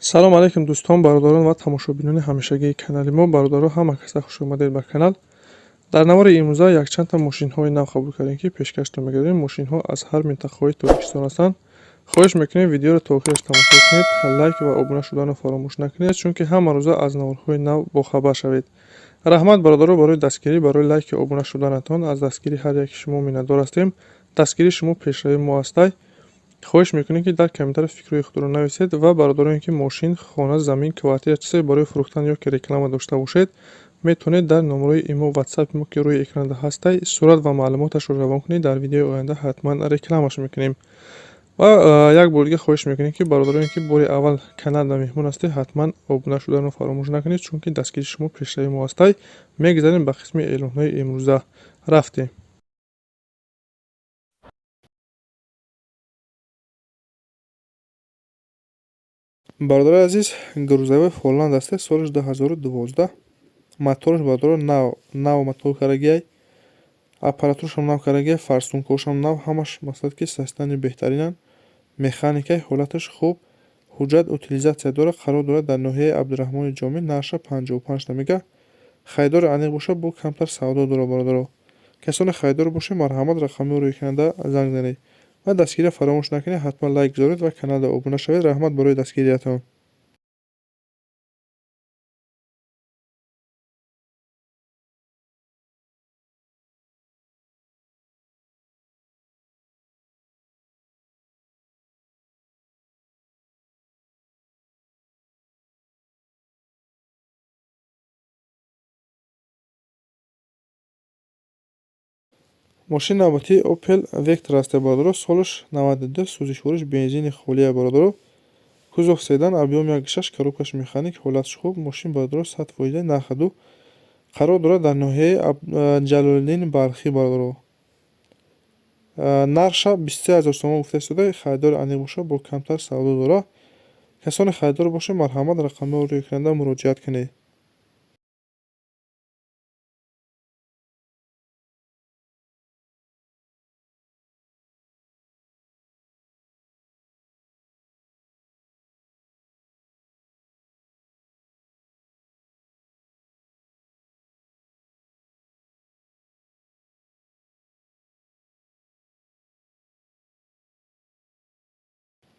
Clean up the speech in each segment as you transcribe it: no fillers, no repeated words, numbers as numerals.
салом алейкум дӯстон, бародарон ва тамошобинони ҳамешагии канали мо. Бародаро ҳама каса хушомадед ба канал. Дар навори имрӯза якчандта мошинҳои нав қабул кардем, ки пешкаштон мегардем. Мошинҳо аз ҳар минтақаҳои Тоҷикистон ҳастанд. хоҳиш мекунем видеоро то охираш тамошо кунед, лайк ва обуна шуданро фаромӯш накунед, чунки ҳама рӯза аз наворҳои нав бохабар шавед. раҳмат бародаро барои дастгирӣ, барои лайки обуна шуданатон. Аз дастгирии ҳар яки шумо миннатдор ҳастем. Дастгирии шумо пешравии мо ҳастай. хоҳиш мекунем ки дар комментари фикрҳои худро нависед ва бародароне ки мошин, хона, замин, квартира чизае барои фурӯхтан ё ки реклама дошта бошед, метавонед дар номерои имо ватсапи мо ки рӯи экранда ҳастай сурат ва маълумоташро равон кунед. Дар видеои оянда ҳатман рекламаш мекунем. ва як бор дига хоҳиш мекунем ки бародароне ки бори аввал каналда меҳмон ҳастед, ҳатман обуна шуданро фаромӯш накунед, чунки дастгирии шумо пешравии мо ҳастай. Мегзарем ба қисми эълонҳои имрӯза. рафтем. бародари азиз, грузовой Holland аст, солиш 2012. Мотораш бародаро нав мотор карагиай, аппаратурашам нав карагиай, фарсункаҳошам нав, ҳамаш мақсад ки састани беҳтаринан. Механикаи ҳолаташ хуб, ҳуҷҷат утилизатсия дорад, қарор дорад дар ноҳияи Абдурахмони Ҷомӣ, наша 55 намега. Хайдори аниқ боша, бо камтар савдо дорад бародаро. касоне хайдор боше, марҳамат, рақами рӯи канада занг занед ва дастгирия фаромӯш накунед. ҳатман лайк гузоред ва каналда обуна шавед. раҳмат барои дастгириятон. мошини навбатии Opel Vectra аст бародаро, солиш 92, сӯзишвориш бензини холия бародаро. кузов седан, объем 1.6, коробкаш механик, ҳолаташ хуб. мошин бародаро 100% нахаду. қарор дорад дар ноҳияи Ҷалолиддини Балхӣ бародаро. нарша 23 000 сомон гуфта истода. хайдори аниқ боша, бо камтар савдо дора. касоне хайдор боша, марҳамат, рақамҳои рӯи экранда муроҷиат кунед.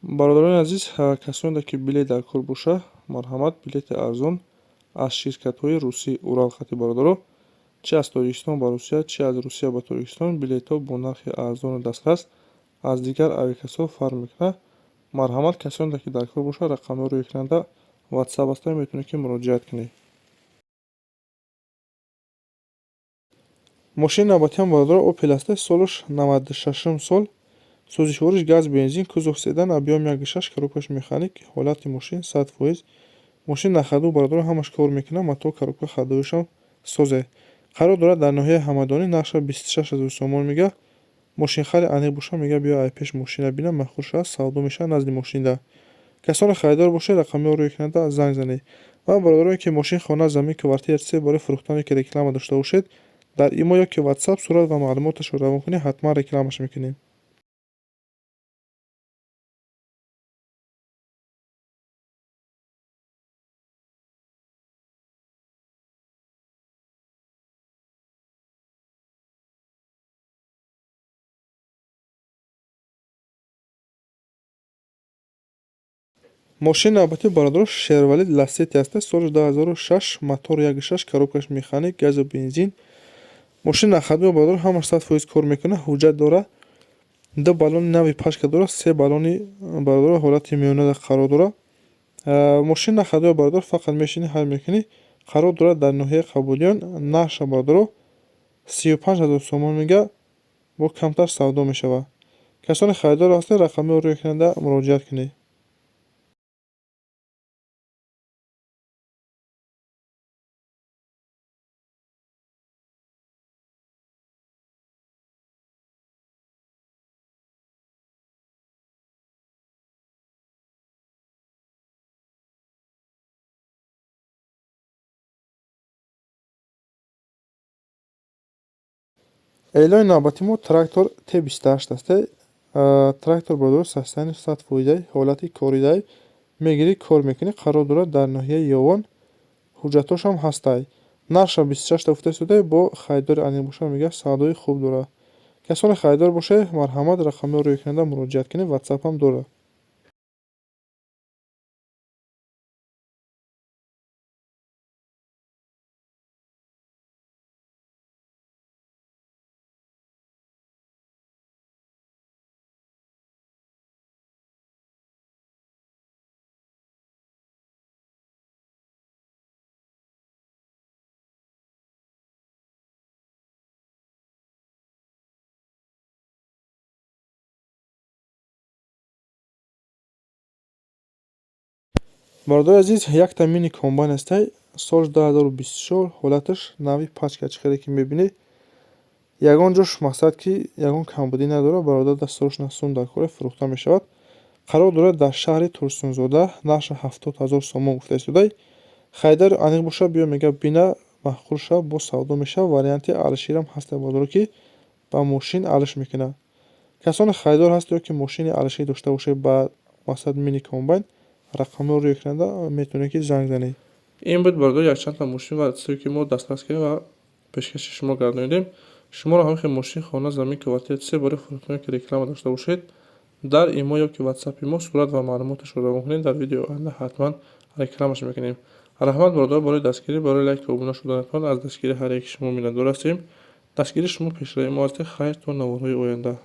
бародарони азиз, касоне ки билет дар кор боша, марҳамат, билети арзон аз ширкатҳои русӣ Уралхати бародаро, чӣ аз Тоҷикистон ба Русия, чӣ аз Русия ба Тоҷикистон, билетҳо бо нархи арзону дастрас аз дигар авиакасо фарқ мекунад. марҳамат, касоне ки дар кор боша, рақами рӯи экранда ватсап аста, метавонед ки муроҷиат кунед. мошини навбатиам бародаро Opel аст, солиш 96 сол, сӯзишвориш газ бензин, кузов седан, объем 1.6, коробкаш механик, ҳолати мошин 100%. мошин нахаду бародаро, ҳамаш кор мекунад, матоъ коробка ходоишам созе. қарор дорад дар ноҳияи Ҳамадонӣ, наша 26 000 сомон мега. мошинхари аниқ боша, мега биё ай пеш мошина бина, махур шуда, савдо мешавад назди мошинда. касоне хайдор боша, рақами рӯи канада занг занед ва бародароне ки мошин, хона, замин, квартира чизае барои фурӯхтан ё ки реклама дошта бошед, дар имо ё ки ватсап сурат ва маълумоташро равон кунед, ҳатман рекламаш мекунем. мошини навбати бародаро Chevrolet Lacetti аст, солиш 2006, мотор 1.6, коробкаш механик, газу бензин. мошини нахаду бародаро, ҳамаш 100% кор мекунад, ҳуҷҷат дорад. 2 баллони нави пашка дорад, 3 баллони бародаро ҳолати меёнада қарор дорад. мошини нахаду бародаро, фақат мешини ҳал мекунӣ. қарор дорад дар ноҳияи Қабулиён, нарша бародаро 35 000 сомон мега, бо камтар савдо мешавад. касоне хайдор ҳастед, рақами рӯи канада муроҷиат кунед. эълони навбати мо трактор T28 аст. трактор бародаро састани 100%, ҳолати коридаи мегирӣ кор мекунӣ, қарор дорад дар ноҳияи Ёвон. Ҳуҷҷатҳошам ҳастай. Нарша 26 гуфтасудай бо харидори аниқбошад мегӯяд савдои хуб дорад. Касоне харидор бошед, марҳамат, рақами рӯйкунанда муроҷиат кунед. WhatsApp-ам дорад. Бародари азиз, якта мини комбайн ҳастай. Соли 2024 ҳолаташ нави пачка чихеле ки мебинед. Ягон ҷош мақсад ки ягон камбудӣ надорад. Бародар дастарошна сум дар кори фурӯхта мешавад. Қарор дорад дар шаҳри Турсунзода. Нарша 70 000 сомон гуфта истодай. Харидори аниқ бошад биё мегӯяд бина маъқул шавад, бо савдо мешавад. Варианти алиширам ҳастай бародаро ки ба мошин алиш мекунад. Касоне харидор ҳаст ё ки мошини алишӣ дошта бошед ба мақсад мини комбайн, рақамҳо рӯйкунанда метавонед ки занг занед. Ин буд бародаро якчандта мошин ва аксессуре ки мо дастрас кардем ва пешкаши шумо гардонидем. Шуморо ҳам ки мошин, хона, замин, квартира, се бори фурӯхтане ки реклама дошта бошед, дар имо ё ки WhatsApp-и мо сурат ва маълумоташро равон кунед. Дар видеои оянда ҳатман рекламаш мекунем. Раҳмат бародаро барои дастгирӣ, барои лайк ва обуна шуданатон. Аз дастгирии ҳар яки шумо миннатдор ҳастем. Дастгирии шумо пешрави мо аст. Хайр то наворҳои оянда.